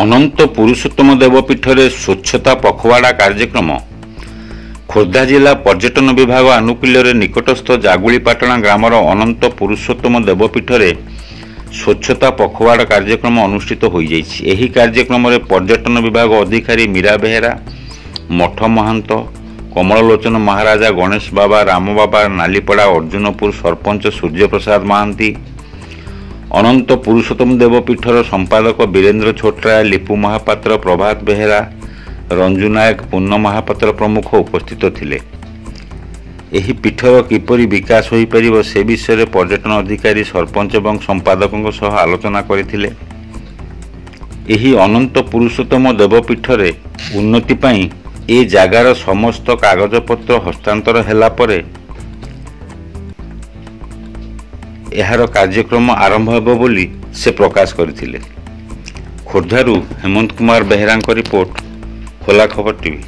ଅନନ୍ତ ପୁରୁଷୋତ୍ତମ ଦେବ ପୀଠରେ ସ୍ୱଚ୍ଛତା ପଖୱାଡ଼ା କାର୍ଯ୍ୟକ୍ରମ। ଖୋର୍ଦ୍ଧା ଜିଲ୍ଲା ପର୍ଯ୍ୟଟନ ବିଭାଗ ଆନୁକୂଲ୍ୟରେ ନିକଟସ୍ଥ ଜାଗୁଳିପାଟଣା ଗ୍ରାମର ଅନନ୍ତ ପୁରୁଷୋତ୍ତମ ଦେବ ପୀଠରେ ସ୍ୱଚ୍ଛତା ପଖୱାଡ଼ା କାର୍ଯ୍ୟକ୍ରମ ଅନୁଷ୍ଠିତ ହୋଇଯାଇଛି। ଏହି କାର୍ଯ୍ୟକ୍ରମରେ ପର୍ଯ୍ୟଟନ ବିଭାଗ ଅଧିକାରୀ ମୀରା ବେହେରା, ମଠ ମହାନ୍ତ, କମଳଲୋଚନ ମହାରାଜା, ଗଣେଶ ବାବା, ରାମ ବାବା, ନାଲିପଡ଼ା ଅର୍ଜୁନପୁର ସରପଞ୍ଚ ସୂର୍ଯ୍ୟପ୍ରସାଦ ମହାନ୍ତି, ଅନନ୍ତ ପୁରୁଷୋତ୍ତମ ଦେବ ପୀଠର ସମ୍ପାଦକ ବୀରେନ୍ଦ୍ର ଛୋଟରାୟ, ଲିପୁ ମହାପାତ୍ର, ପ୍ରଭାତ ବେହେରା, ରଞ୍ଜୁ ନାୟକ, ପୂର୍ଣ୍ଣ ମହାପାତ୍ର ପ୍ରମୁଖ ଉପସ୍ଥିତ ଥିଲେ। ଏହି ପୀଠର କିପରି ବିକାଶ ହୋଇପାରିବ ସେ ବିଷୟରେ ପର୍ଯ୍ୟଟନ ଅଧିକାରୀ, ସରପଞ୍ଚ ଏବଂ ସମ୍ପାଦକଙ୍କ ସହ ଆଲୋଚନା କରିଥିଲେ। ଏହି ଅନନ୍ତ ପୁରୁଷୋତ୍ତମ ଦେବ ପୀଠରେ ଉନ୍ନତି ପାଇଁ ଏ ଜାଗାର ସମସ୍ତ କାଗଜପତ୍ର ହସ୍ତାନ୍ତର ହେଲା ପରେ ଏହାର କାର୍ଯ୍ୟକ୍ରମ ଆରମ୍ଭ ହେବ ବୋଲି ସେ ପ୍ରକାଶ କରିଥିଲେ। ଖୋର୍ଦ୍ଧାରୁ ହେମନ୍ତ କୁମାର ବେହେରାଙ୍କ ରିପୋର୍ଟ, ଖୋଲା ଖବର ଟିଭି।